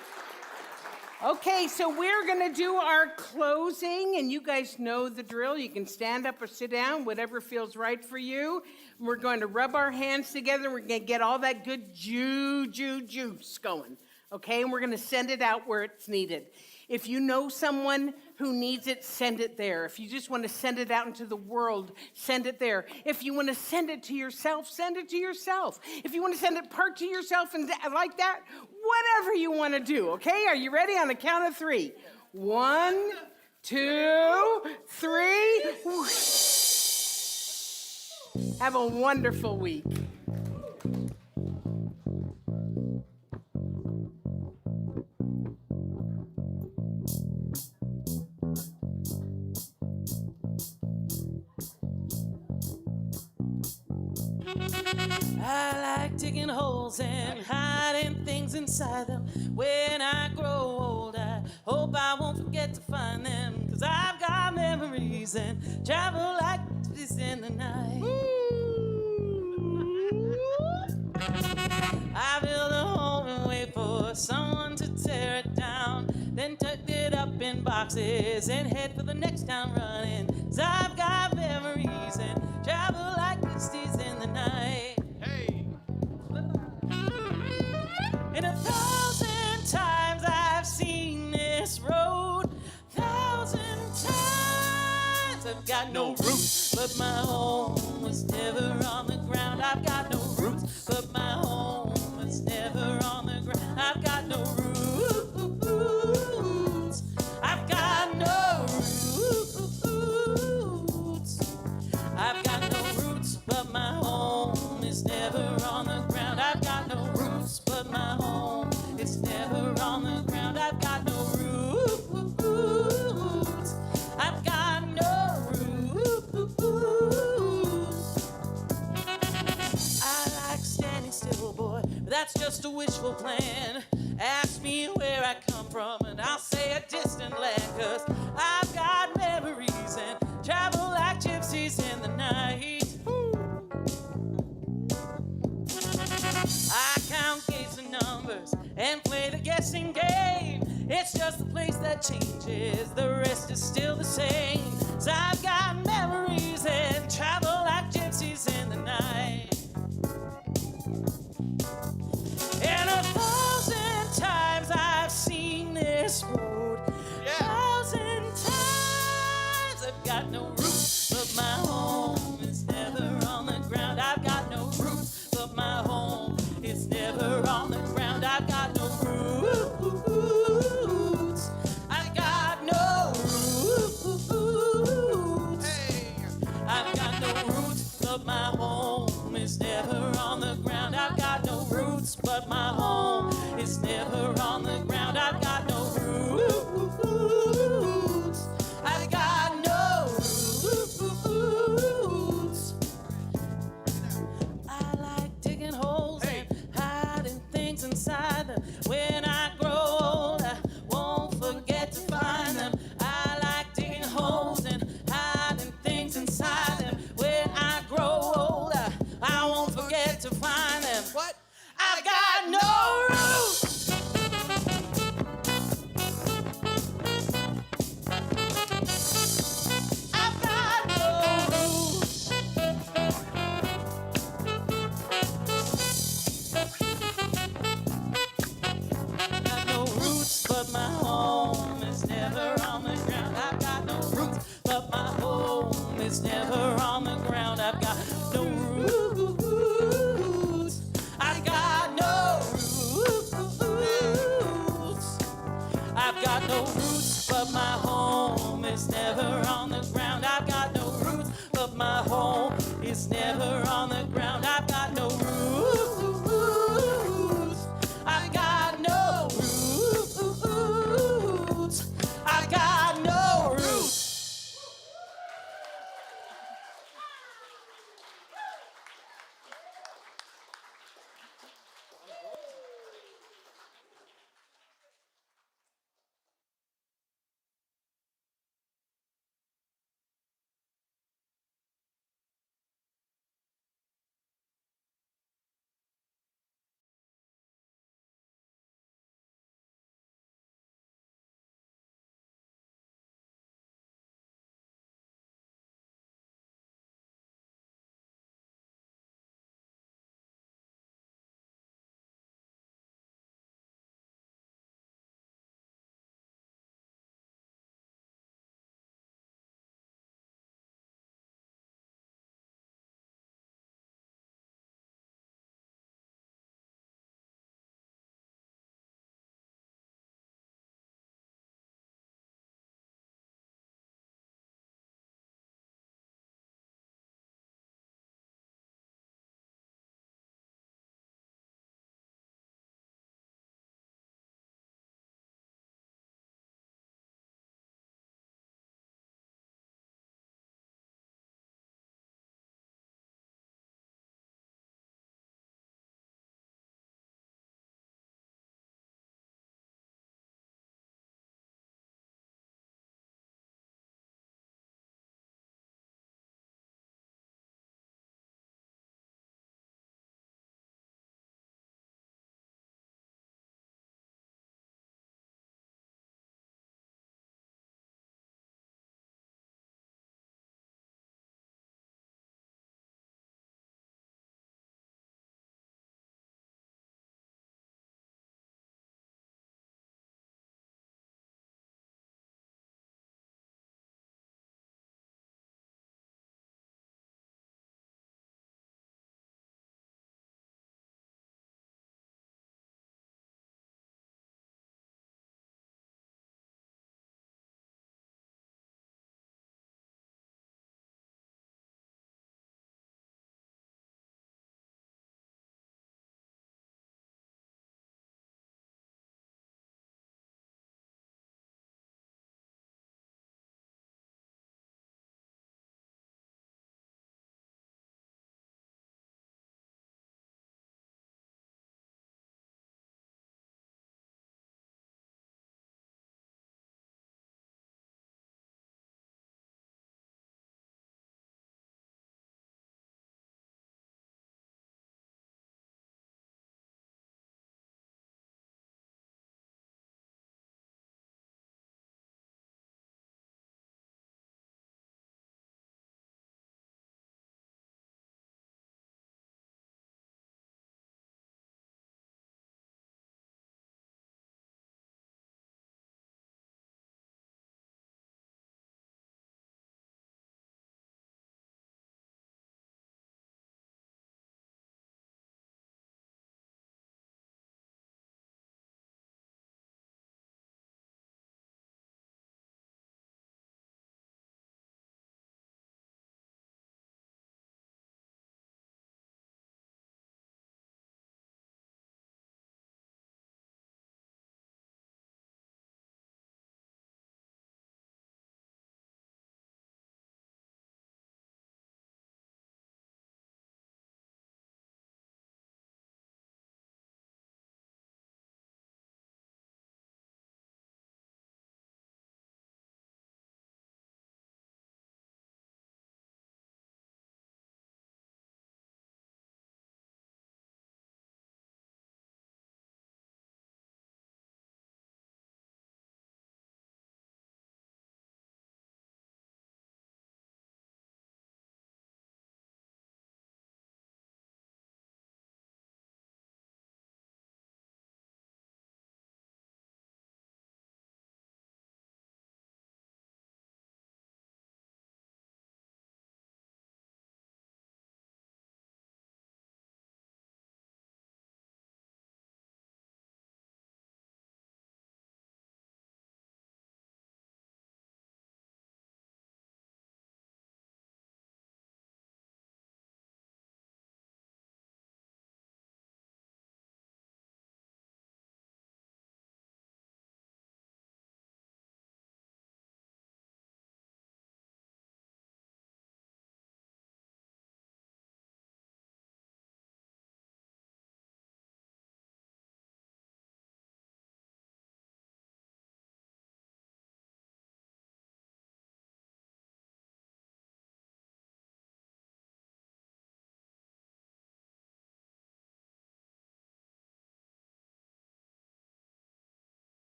Okay, so we're going to do our closing, and you guys know the drill. You can stand up or sit down, whatever feels right for you. We're going to rub our hands together. We're going to get all that good juice going, okay? And we're going to send it out where it's needed. If you know someone who needs it, send it there. If you just want to send it out into the world, send it there. If you want to send it to yourself, send it to yourself. If you want to send it part to yourself and like that, whatever you want to do, okay? Are you ready? On a count of 3. 1, 2, 3. Whoosh. Have a wonderful week.
I like digging holes and hiding things inside them. When I grow old, I hope I won't forget to find them. 'Cause I've got memories and travel like this in the night. I build a home and wait for someone to tear it down. Then tucked it up in boxes and head for the next town running. 'Cause I've got memories and travel like this in the night. And 1,000 times I've seen this road. 1,000 times I've got no roots, but my home was never on the ground. I've got no roots, but my home was never on the ground. I've got no roots. I've got no roots. I've got no roots, but my home is never on the ground. I've got no roots, but my home is never on the ground. I've got no roots. I've got no roots. I like standing still, boy, but that's just a wishful plan. Ask me where I come from, and I'll say a distant land. 'Cause I've got memories and travel like gypsies in the night. I count gates and numbers and play the guessing game. It's just the place that changes, the rest is still the same. 'Cause I've got memories and travel like gypsies in the night. And 1,000 times I've seen this road. 1,000 times I've got no roots, but my home is never on the ground. I've got no roots, but my home is never on the ground. I've got no roots. I've got no roots. I've got no roots, but my home I've got no roots, but my home is never on the ground. I've got no roots, but my home is never on the ground.